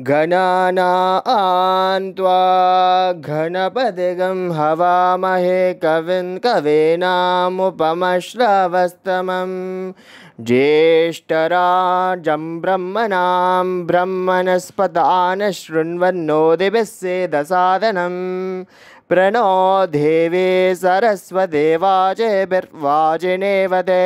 गणानां त्वा गणपतिगं हवामहे कविं कवीनामुपमश्रवस्तमं ज्येष्ठराजं ब्रह्मणां ब्रह्मणस्पदान शृण्वन्नोतिभिः सेदसादनं प्रणो देवी सरस्वती वाजेभिर्वाजिनेवते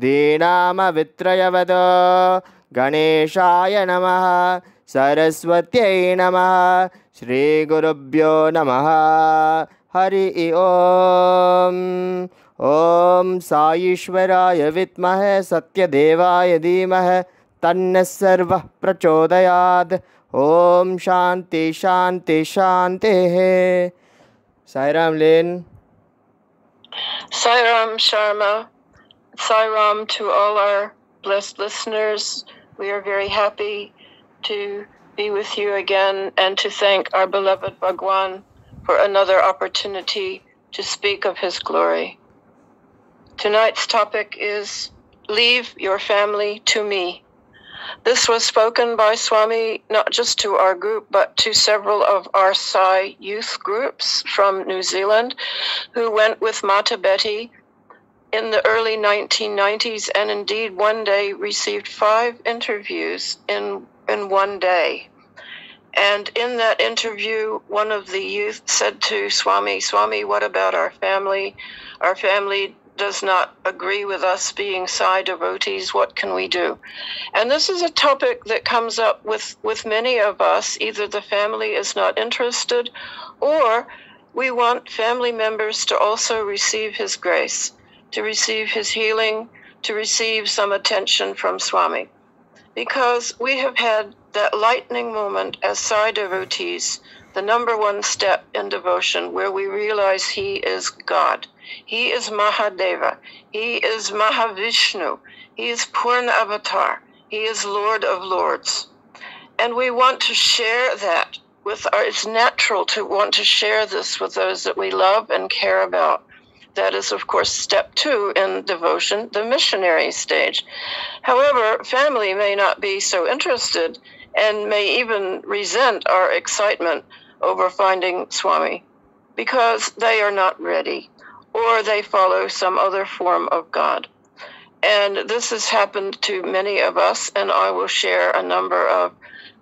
दीनामवित्रयवद गणेशाय नमः सरस्वत्यै नमः श्रीगुरुभ्यो नमः हरि ओम् ॐ साईश्वराय विद्महे सत्यदेवाय धीमहि तन्नः सर्वः प्रचोदयात् ॐ शान्ति शान्ति शान्तिः। Sai Ram Lin. Sai Ram Sharma. Sai Ram to all our blessed listeners. We are very happy to be with you again and to thank our beloved Bhagavan for another opportunity to speak of his glory. Tonight's topic is Leave Your Family to Me. This was spoken by Swami not just to our group but to several of our Sai youth groups from New Zealand who went with Mata Betty in the early 1990s and indeed one day received 5 interviews in one day. And in that interview, one of the youth said to Swami, "Swami, what about our family? Our family does not agree with us being Sai devotees. What can we do?" And this is a topic that comes up with many of us. Either the family is not interested or we want family members to also receive his grace, to receive his healing, to receive some attention from Swami. Because we have had that lightning moment as Sai devotees, the number one step in devotion where we realize he is God. He is Mahadeva. He is Mahavishnu. He is Purna Avatar. He is Lord of Lords. And we want to share that with it's natural to want to share this with those that we love and care about. That is, of course, step 2 in devotion, the missionary stage. However, family may not be so interested and may even resent our excitement over finding Swami because they are not ready or they follow some other form of God. And this has happened to many of us, and I will share a number of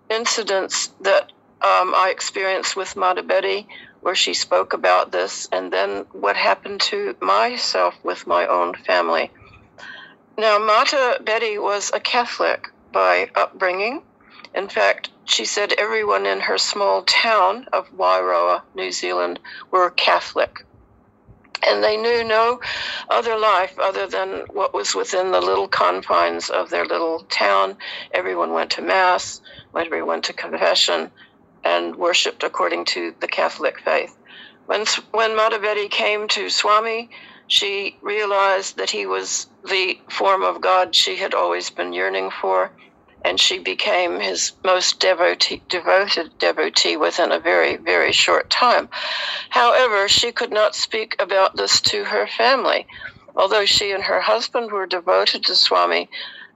incidents that I experienced with Mata Betty, where she spoke about this, and then what happened to myself with my own family. Now, Mata Betty was a Catholic by upbringing. In fact, she said everyone in her small town of Wairoa, New Zealand, were Catholic. And they knew no other life other than what was within the little confines of their little town. Everyone went to Mass, everyone went to confession, and worshipped according to the Catholic faith. When Mata Betty came to Swami, she realized that he was the form of God she had always been yearning for, and she became his most devoted devotee within a very, very short time. However, she could not speak about this to her family. Although she and her husband were devoted to Swami,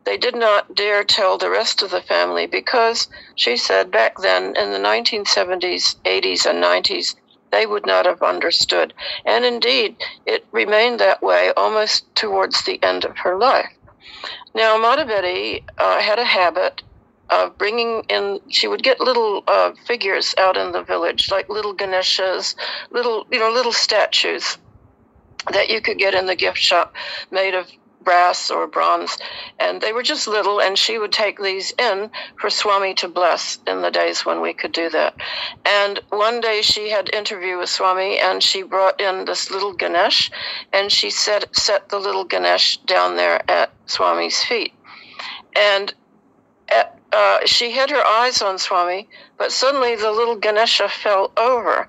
they did not dare tell the rest of the family because, she said, back then in the 1970s, 80s, and 90s, they would not have understood. And indeed, it remained that way almost towards the end of her life. Now, Mata Betty had a habit of bringing in, she would get little figures out in the village, like little Ganeshas, little statues that you could get in the gift shop made of brass or bronze, and they were just little, and she would take these in for Swami to bless in the days when we could do that. And one day she had an interview with Swami, and she brought in this little Ganesh, and she set the little Ganesh down there at Swami's feet. And she had her eyes on Swami, but suddenly the little Ganesha fell over,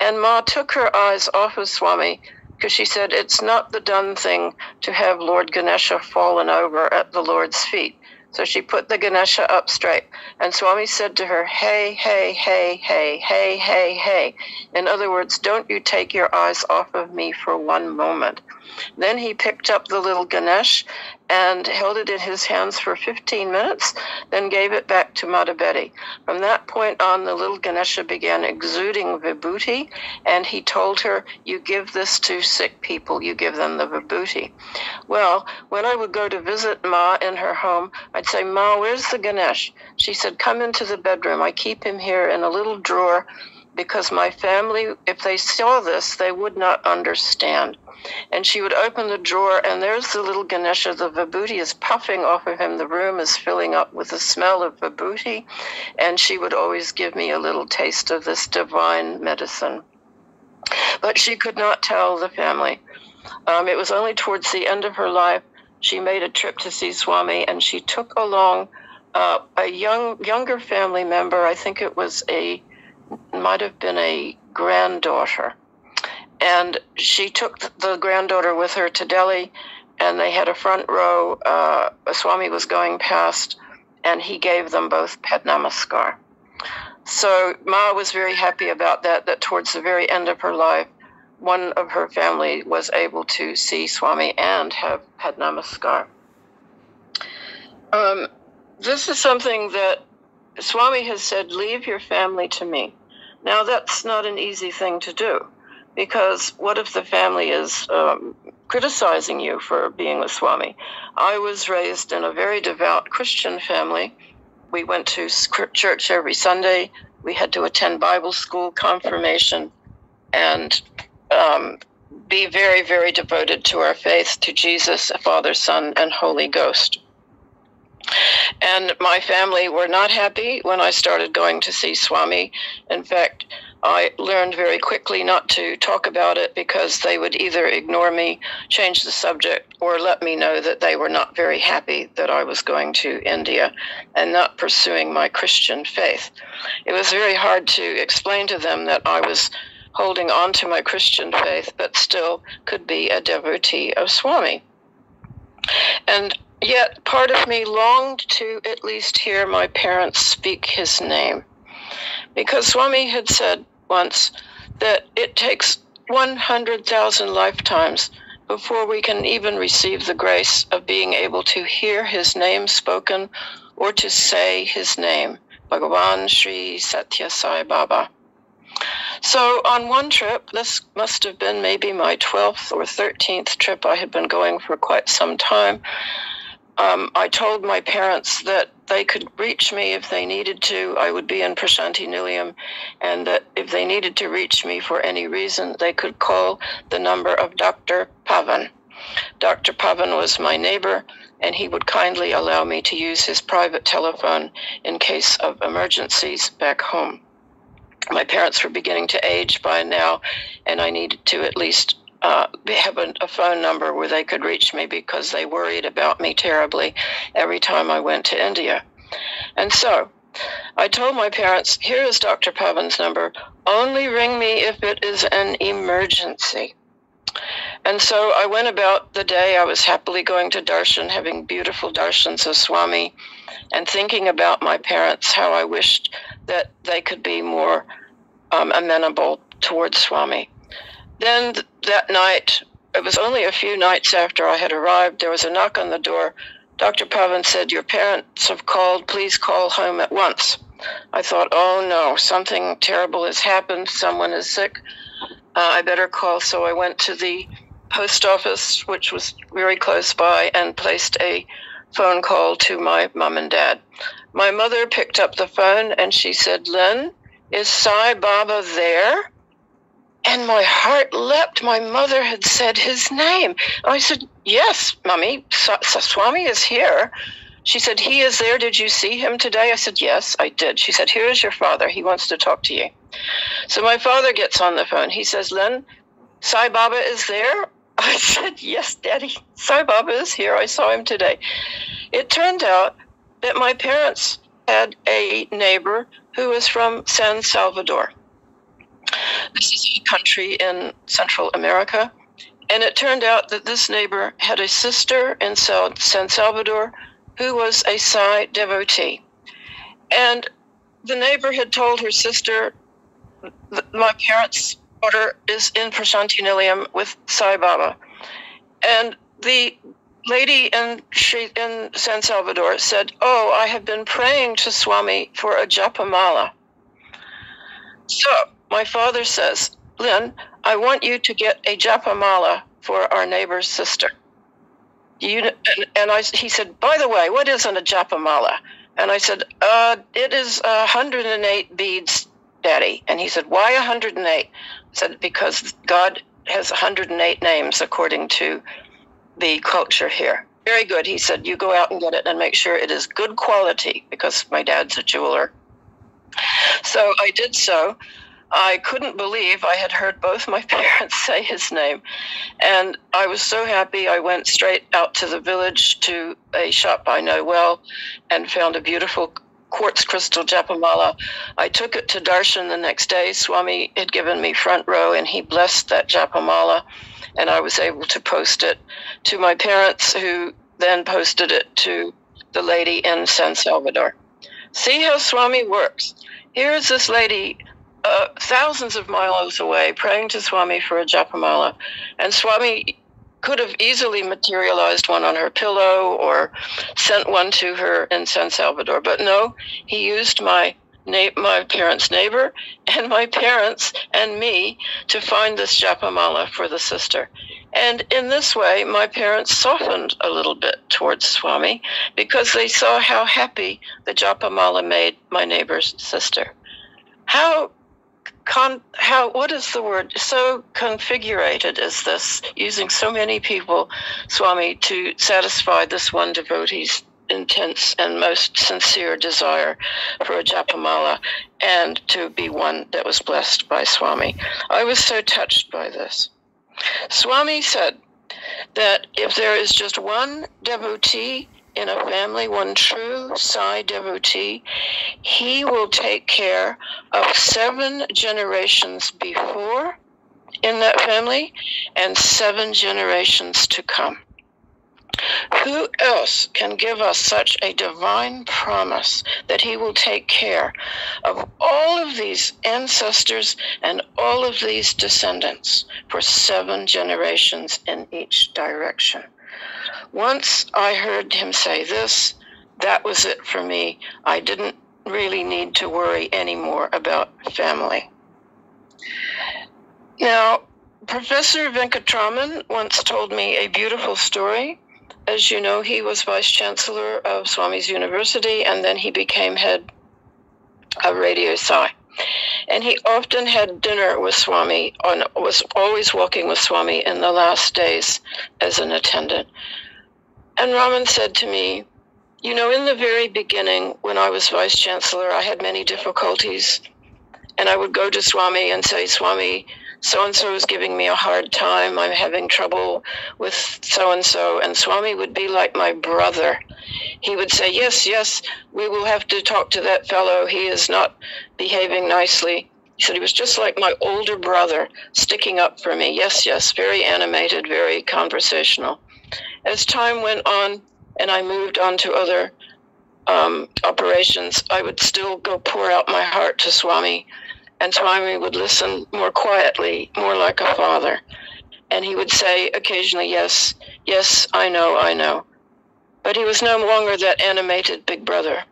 and Ma took her eyes off of Swami, because she said it's not the done thing to have Lord Ganesha fallen over at the Lord's feet. So she put the Ganesha up straight. And Swami said to her, hey, hey, hey, hey, hey, hey, hey. In other words, don't you take your eyes off of me for one moment. Then he picked up the little Ganesh and held it in his hands for 15 minutes, then gave it back to Mata Betty. From that point on, the little Ganesha began exuding vibhuti, and he told her, you give this to sick people, you give them the vibhuti. Well, when I would go to visit Ma in her home, I'd say, Ma, where's the Ganesh? She said, come into the bedroom. I keep him here in a little drawer because my family, if they saw this, they would not understand. And she would open the drawer, and there's the little Ganesha. The vibhuti is puffing off of him. The room is filling up with the smell of vibhuti. And she would always give me a little taste of this divine medicine. But she could not tell the family. It was only towards the end of her life she made a trip to see Swami, and she took along a younger family member. I think it was might have been a granddaughter. And she took the granddaughter with her to Delhi, and they had a front row. Swami was going past, and he gave them both Pad Namaskar. So Ma was very happy about that towards the very end of her life, one of her family was able to see Swami and have Pad Namaskar. This is something that Swami has said, leave your family to me. Now, that's not an easy thing to do, because what if the family is criticizing you for being with Swami? I was raised in a very devout Christian family. We went to church every Sunday. We had to attend Bible school, confirmation, and be very, very devoted to our faith, to Jesus, Father, Son, and Holy Ghost. And my family were not happy when I started going to see Swami. In fact, I learned very quickly not to talk about it because they would either ignore me, change the subject, or let me know that they were not very happy that I was going to India and not pursuing my Christian faith. It was very hard to explain to them that I was holding on to my Christian faith, but still could be a devotee of Swami. And yet, part of me longed to at least hear my parents speak his name, because Swami had said once that it takes 100,000 lifetimes before we can even receive the grace of being able to hear his name spoken or to say his name, Bhagavan Sri Sathya Sai Baba. So on one trip, this must have been maybe my 12th or 13th trip, I had been going for quite some time, I told my parents that they could reach me if they needed to. I would be in Prashanti Nilayam, and that if they needed to reach me for any reason, they could call the number of Dr. Pavan. Dr. Pavan was my neighbor, and he would kindly allow me to use his private telephone in case of emergencies back home. My parents were beginning to age by now, and I needed to at least have a phone number where they could reach me, because they worried about me terribly every time I went to India. And so I told my parents, here is Dr. Pavan's number. Only ring me if it is an emergency. And so I went about the day. I was happily going to darshan, having beautiful darshans of Swami, and thinking about my parents, how I wished that they could be more amenable towards Swami. Then that night, it was only a few nights after I had arrived, there was a knock on the door. Dr. Pavan said, your parents have called, please call home at once. I thought, oh no, something terrible has happened, someone is sick, I better call. So I went to the post office, which was very close by, and placed a phone call to my mom and dad. My mother picked up the phone and she said, Len, is Sai Baba there? And my heart leapt. My mother had said his name. I said, yes, Mommy, Swami is here. She said, he is there. Did you see him today? I said, yes, I did. She said, here is your father. He wants to talk to you. So my father gets on the phone. He says, Len, Sai Baba is there? I said, yes, Daddy, Sai Baba is here. I saw him today. It turned out that my parents had a neighbor who was from San Salvador. This is a country in Central America. And it turned out that this neighbor had a sister in San Salvador who was a Sai devotee. And the neighbor had told her sister, my parents' daughter is in Prashanti Nilayam with Sai Baba. And the lady in San Salvador said, oh, I have been praying to Swami for a Japamala. So my father says, Lynn, I want you to get a Japamala for our neighbor's sister. He said, by the way, what is a Japamala? And I said, it is 108 beads, Daddy. And he said, why 108? I said, because God has 108 names according to the culture here. Very good. He said, you go out and get it and make sure it is good quality, because my dad's a jeweler. So I did so. I couldn't believe I had heard both my parents say his name. And I was so happy. I went straight out to the village to a shop I know well and found a beautiful quartz crystal Japamala. I took it to Darshan the next day. Swami had given me front row, and he blessed that Japamala, and I was able to post it to my parents, who then posted it to the lady in San Salvador. See how Swami works. Here is this lady thousands of miles away praying to Swami for a Japamala, and Swami could have easily materialized one on her pillow or sent one to her in San Salvador, but no, he used my parents' neighbor and my parents and me to find this Japamala for the sister. And in this way, my parents softened a little bit towards Swami, because they saw how happy the Japamala made my neighbor's sister. What is the word? So configurated is this, using so many people, Swami, to satisfy this one devotee's intense and most sincere desire for a Japamala, and to be one that was blessed by Swami. I was so touched by this. Swami said that if there is just one devotee in a family, one true Sai devotee, he will take care of 7 generations before in that family and 7 generations to come. Who else can give us such a divine promise that he will take care of all of these ancestors and all of these descendants for 7 generations in each direction? Once I heard him say this, that was it for me. I didn't really need to worry anymore about family. Now, Professor Venkatraman once told me a beautiful story. As you know, he was Vice Chancellor of Swami's University, and then he became head of Radio Sai. And he often had dinner with Swami, was always walking with Swami in the last days as an attendant. And Raman said to me, you know, in the very beginning, when I was Vice Chancellor, I had many difficulties. And I would go to Swami and say, Swami, so-and-so is giving me a hard time. I'm having trouble with so-and-so. And Swami would be like my brother. He would say, yes, we will have to talk to that fellow. He is not behaving nicely. He said he was just like my older brother, sticking up for me. Yes, very animated, very conversational. As time went on and I moved on to other operations, I would still go pour out my heart to Swami, and Swami would listen more quietly, more like a father. And he would say occasionally, yes, I know. But he was no longer that animated big brother.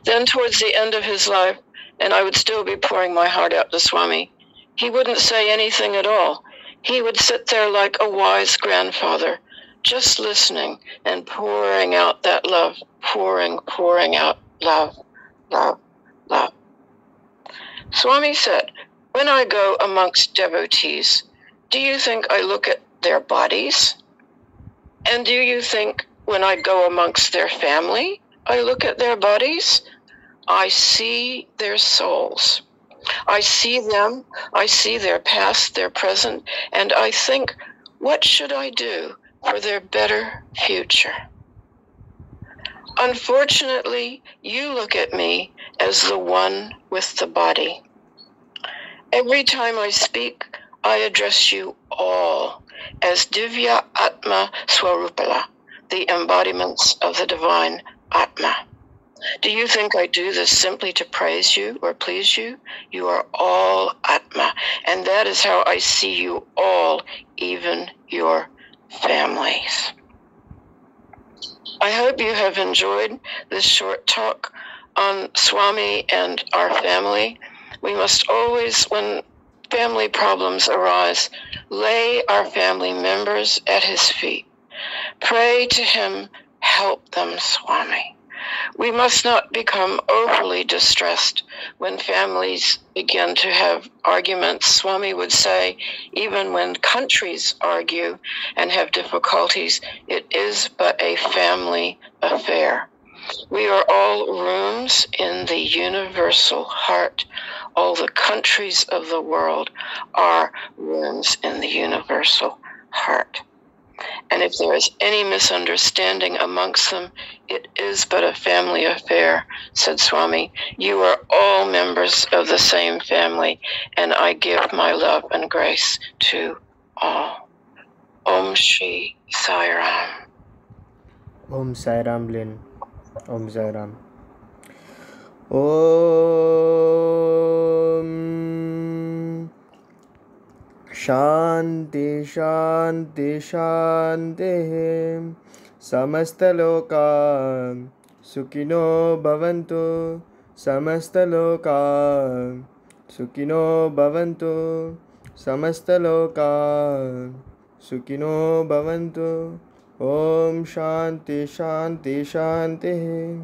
Then towards the end of his life, and I would still be pouring my heart out to Swami, he wouldn't say anything at all. He would sit there like a wise grandfather, just listening and pouring out that love, pouring out love. Swami said, when I go amongst devotees, do you think I look at their bodies? And do you think when I go amongst their family, I look at their bodies? I see their souls. I see them, I see their past, their present, and I think, what should I do for their better future? Unfortunately, you look at me as the one with the body. Every time I speak, I address you all as Divya Atma Swarupala, the embodiments of the divine Atma. Do you think I do this simply to praise you or please you? You are all Atma, and that is how I see you all, even your families. I hope you have enjoyed this short talk on Swami and our family. We must always, when family problems arise, lay our family members at his feet. Pray to him, help them, Swami. We must not become overly distressed when families begin to have arguments. Swami would say, even when countries argue and have difficulties, it is but a family affair. We are all rooms in the universal heart. All the countries of the world are rooms in the universal heart. And if there is any misunderstanding amongst them, it is but a family affair, said Swami. You are all members of the same family, and I give my love and grace to all. Om Shri Sai Ram. Om Sai Ram Lin. Om Sai Ram. Om Shanti Shanti Shanti Samastaloka Sukhino Bhavantu Samastaloka Sukhino Bhavantu Samastaloka Sukhino Bhavantu Om Shanti Shanti Shanti